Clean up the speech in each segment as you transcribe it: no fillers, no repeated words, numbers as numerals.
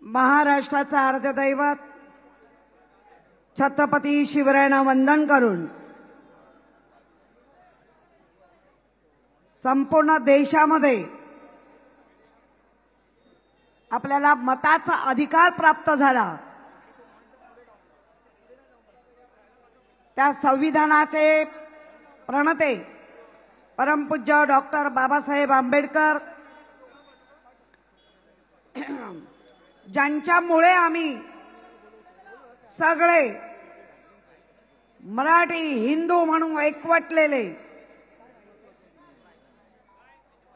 महाराष्ट्राचा अर्धदैवत छत्रपती शिवरायांना वंदन करून संपूर्ण देशामध्ये आपल्याला मताचा अधिकार प्राप्त झाला। त्या संविधानाचे प्रणेते परमपूज्य डॉक्टर बाबासाहेब आंबेडकर ज्यांच्यामुळे आम्ही सगळे मराठी हिंदू म्हणून एकवटलेले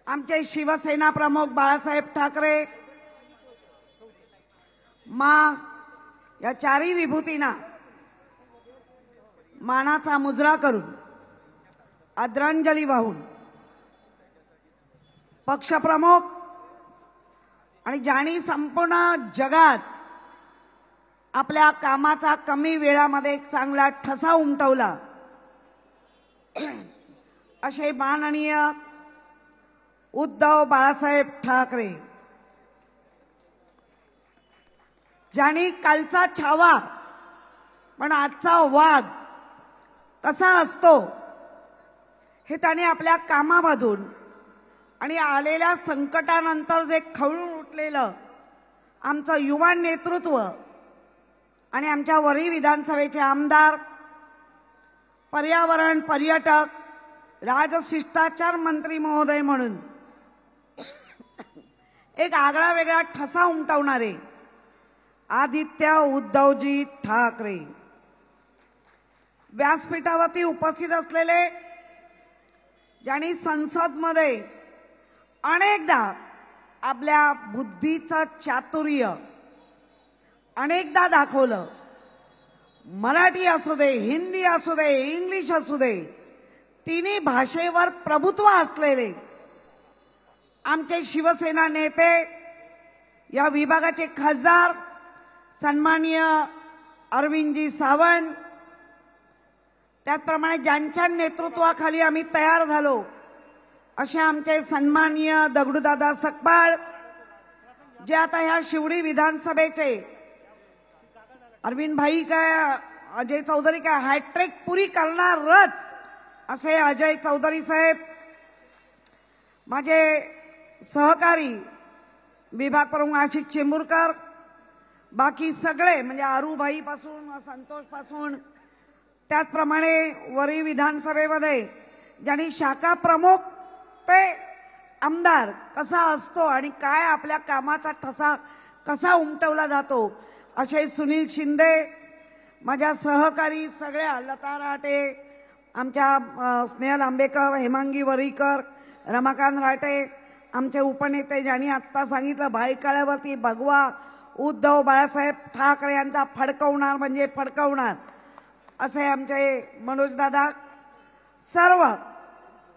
आमचे शिवसेना प्रमुख बाळासाहेब ठाकरे या चारी विभूतींना मानाचा मुजरा करून आदरांजली वाहून पक्षप्रमुख आणि ज्यांनी संपूर्ण जगात आपल्या कामाचा कमी वेळामध्ये एक चांगला ठसा उमटवला असे माननीय उद्धव बाळासाहेब ठाकरे ज्यांनी कालचा छावा पण आजचा वाघ कसा असतो हे त्यांनी आपल्या कामामधून आणि आलेल्या संकटानंतर जे खवळून उठलेलं आमचं युवा नेतृत्व आणि आमच्या वरी विधानसभेचे आमदार, पर्यावरण, पर्यटक, राजशिष्टाचार मंत्री महोदय म्हणून एक आगळा वेगळा ठसा उमटवणारे आदित्य उद्धवजी ठाकरे व्यासपीठावरती उपस्थित असलेले ज्यांनी संसदमध्ये अनेकदा आपल्या बुद्धीचं चातुर्य अनेकदा दाखवलं। मराठी असू दे, हिंदी असू दे, इंग्लिश असू दे, तिन्ही भाषेवर प्रभुत्व असलेले आमचे शिवसेना नेते, या विभागाचे खासदार सन्माननीय अरविंदजी सावंत, त्याचप्रमाणे ज्यांच्या नेतृत्वाखाली आम्ही तयार झालो असे आमचे सन्माननीय दगडूदादा सकपाळ, जे आता ह्या शिवडी विधानसभेचे अरविंद भाई काय अजय चौधरी काय हॅट्रिक पुरी करणारच असे अजय चौधरी साहेब, माझे सहकारी विभाग प्रमुख आशिष चेंबूरकर, बाकी सगळे म्हणजे आरूभाई पासून संतोष पासून, त्याचप्रमाणे वरी विधानसभेमध्ये ज्यांनी शाखा प्रमुख ते आमदार कसा असतो आणि काय आपल्या कामाचा ठसा कसा उमटवला जातो असे सुनील शिंदे, माझ्या सहकारी सगळ्या लता राटे, आमच्या स्नेहल आंबेकर, हेमांगी वरीकर, रमाकांत राटे, आमचे उपनेते ज्यांनी आत्ता सांगितलं बायकाळ्यावरती भगवा उद्धव बाळासाहेब ठाकरे यांचा फडकवणार म्हणजे फडकवणार असे आमचे मनोज दादा, सर्व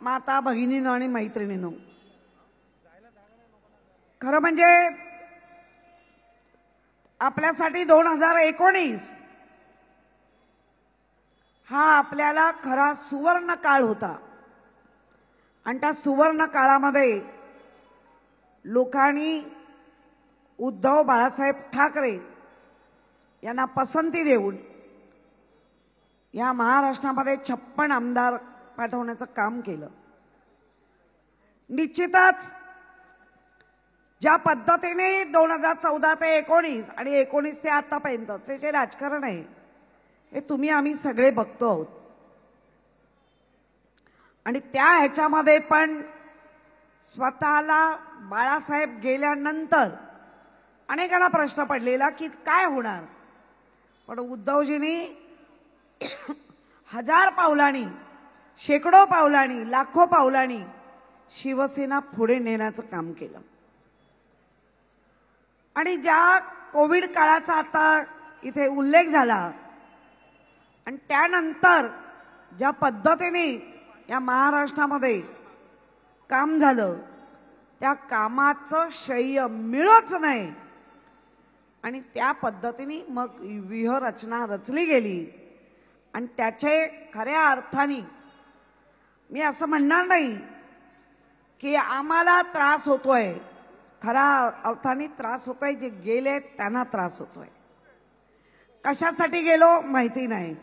माता भगिनींनो आणि मैत्रिणींनो, खरं म्हणजे आपल्यासाठी 2019 हा आपल्याला खरा सुवर्ण काळ होता आणि त्या सुवर्ण काळामध्ये लोकांनी उद्धव बाळासाहेब ठाकरे यांना पसंती देऊन या महाराष्ट्रामध्ये 56 आमदार पाठवण्याचं काम केलं। निश्चितच ज्या पद्धतीने 2014 ते 19 आणि 19 ते आतापर्यंतचे जे राजकारण आहे हे तुम्ही आम्ही सगळे बघतो आहोत आणि त्या ह्याच्यामध्ये पण स्वतःला बाळासाहेब गेल्यानंतर अनेकांना प्रश्न पडलेला की काय होणार, पण उद्धवजींनी हजार पावलांनी, शेकडो पावलांनी, लाखो पावलांनी शिवसेना पुढे नेण्याचं काम केलं आणि ज्या कोविड काळाचा आता इथे उल्लेख झाला आणि त्यानंतर ज्या पद्धतीने या महाराष्ट्रामध्ये काम झालं त्या कामाचं श्रेय मिळत नाही आणि त्या पद्धतीने मग व्यूहरचना रचली गेली आणि त्याचे खऱ्या अर्थाने मी असं म्हणणार नाही की आम्हाला त्रास होतोय, खरा अर्थाने त्रास होतोय, जे गेले त्यांना त्रास होतोय. कशासाठी गेलो माहिती नाही,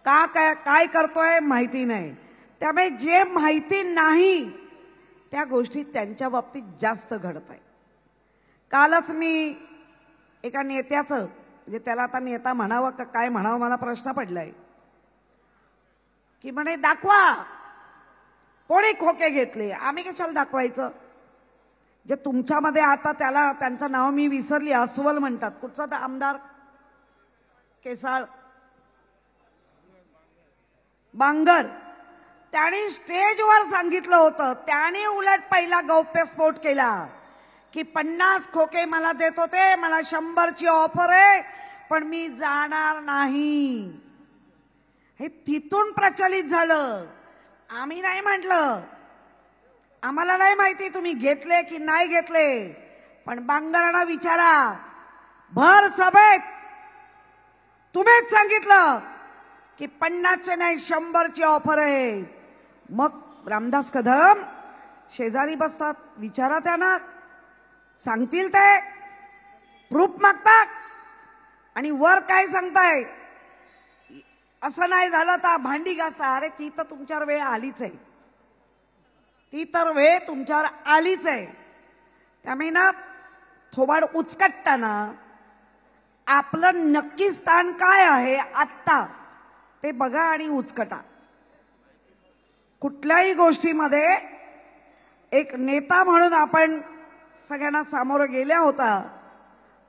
काय करतोय माहिती नाही. त्यामुळे जे माहिती नाही त्या गोष्टी त्यांच्या बाबतीत जास्त घडत आहे. कालच मी एका नेत्याचं, म्हणजे त्याला आता नेता म्हणावं का काय म्हणावं मला प्रश्न पडलाय, की म्हणे दाखवा कोणी खोके घेतले. आम्ही कशाला दाखवायचं? जे तुमच्यामध्ये आता त्याला, त्यांचं नाव मी विसरली, अस्वल म्हणतात, कुठचा तर आमदार केसाळ बांगर, त्याने स्टेजवर सांगितलं होतं, त्याने उलट पहिला गौप्यस्फोट केला की 50 खोके मला देत होते, मला 100ची ऑफर आहे पण मी जाणार नाही. हे तिथून प्रचलित झालं. आम्ही नाही म्हटलं, आम्हाला नाही माहिती तुम्ही घेतले की नाही घेतले, पण बांगरांना विचारा, भर सभेत तुम्हीच सांगितलं की 50चे नाही 100ची ऑफर आहे. मग रामदास कदम शेजारी बसतात, विचारा त्यांना, सांगतील ते, प्रूफ मागतात आणि वर काय सांगताय, असं नाही झालं तर भांडी घासा. अरे ती तर तुमच्यावर वेळ आलीच आहे, ती तर वेळ तुमच्यावर आलीच आहे. त्यामुळे ना थोबाड उचकटताना आपलं नक्की स्थान काय आहे आत्ता ते बघा आणि उचकटा. कुठल्याही गोष्टीमध्ये एक नेता म्हणून आपण सगळ्यांना सामोरं गेल्या होता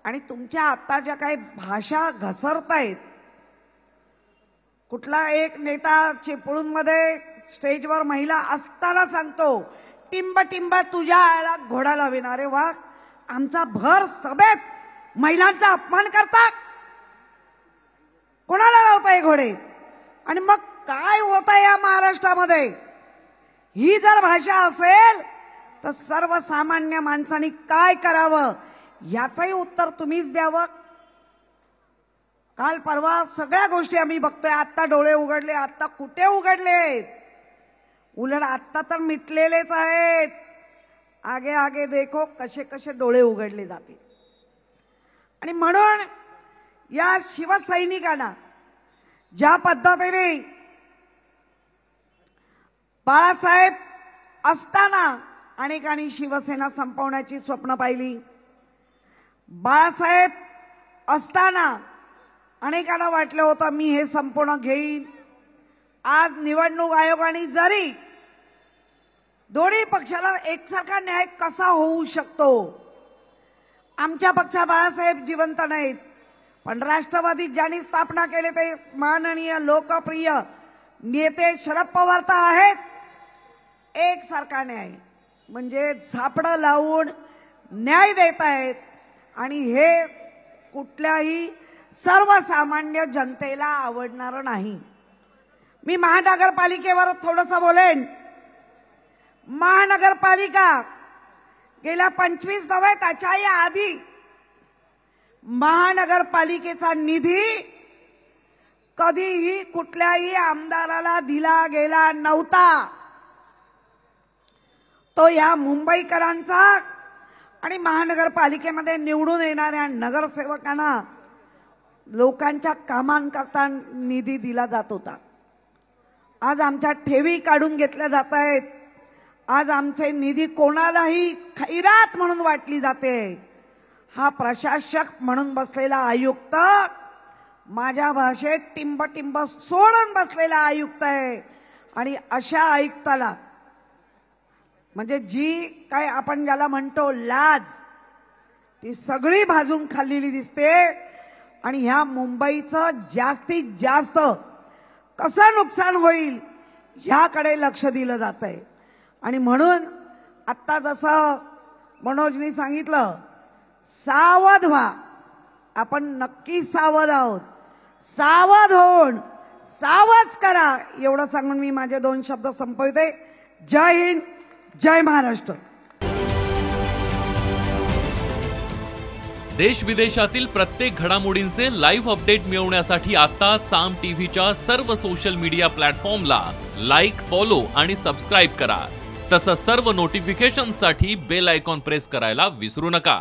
आणि तुमच्या आता ज्या काही भाषा घसरतायत, कुठला एक नेता चिपळूणमध्ये स्टेजवर महिला असताना सांगतो, टिंब टिंब तुझ्या आला घोडा लावेन. अरे वा, आमचा भर सभेत महिलांचा अपमान करता, कोणाला लावताय घोडे? आणि मग काय होत आहे या महाराष्ट्रामध्ये? ही जर भाषा असेल तर सर्वसामान्य माणसांनी काय करावं याचंही उत्तर तुम्हीच द्यावं. काल परवा सगळ्या गोष्टी आम्ही बघतोय, आत्ता डोळे उघडले, आत्ता कुठे उघडले? उलट आत्ता तर मिटलेलेच आहेत. आगे आगे देखो कसे कसे डोळे उघडले जातील. आणि म्हणून या शिवसैनिकांना ज्या पद्धतीने बाळासाहेब असताना अनेकांनी शिवसेना संपवण्याची स्वप्न पाहिली, बाळासाहेब असताना अनेकांना वाटलं होतं मी हे संपूर्ण घेईन. आज निवडणूक आयोगाने जरी दोन्ही पक्षाला एकसारखा न्याय कसा होऊ शकतो, आमच्या पक्षा बाळासाहेब जिवंत नाहीत, पण राष्ट्रवादी ज्यांनी स्थापना केली ते माननीय लोकप्रिय नेते शरद पवार तर आहेत. एकसारखा न्याय म्हणजे झापडं लावून न्याय देत आहेत आणि हे कुठल्याही सर्वसामान्य जनतेला आवडणार नाही. मी महानगरपालिकेवर थोडंसं बोलेन. महानगरपालिका गेल्या 25 नव्हे त्याच्याही आधी महानगरपालिकेचा निधी कधीही कुठल्याही आमदाराला दिला गेला नव्हता. तो या मुंबईकरांचा आणि महानगरपालिकेमध्ये निवडून येणाऱ्या नगरसेवकांना लोकांच्या कामांकरता निधी दिला जात होता. आज आमच्या ठेवी काढून घेतल्या जात आहेत. आज आमचे निधी कोणालाही खैरात म्हणून वाटली जाते. हा प्रशासक म्हणून बसलेला आयुक्त माझ्या भाषेत टिंब टिंब सोडून बसलेला आयुक्त आहे. आणि अशा आयुक्ताला म्हणजे जी काय आपण ज्याला म्हणतो लाज, ती सगळी भाजून खाल्लेली दिसते. आणि ह्या मुंबईचं जास्तीत जास्त कसं नुकसान होईल ह्याकडे लक्ष दिलं जात आहे. आणि म्हणून आत्ता जसं मनोजनी सांगितलं, सावध व्हा. आपण नक्की सावध आहोत. सावध होऊन सावध करा एवढं सांगून मी माझे 2 शब्द संपवते. जय हिंद, जय महाराष्ट्र. देश विदेशातील प्रत्येक घडामोडींचे लाईव्ह अपडेट मिळवण्यासाठी आता साम टीव्हीच्या सर्व सोशल मीडिया प्लॅटफॉर्मला लाईक, फॉलो आणि सबस्क्राईब करा. तसंच सर्व नोटिफिकेशनसाठी बेल आयकॉन प्रेस करायला विसरू नका.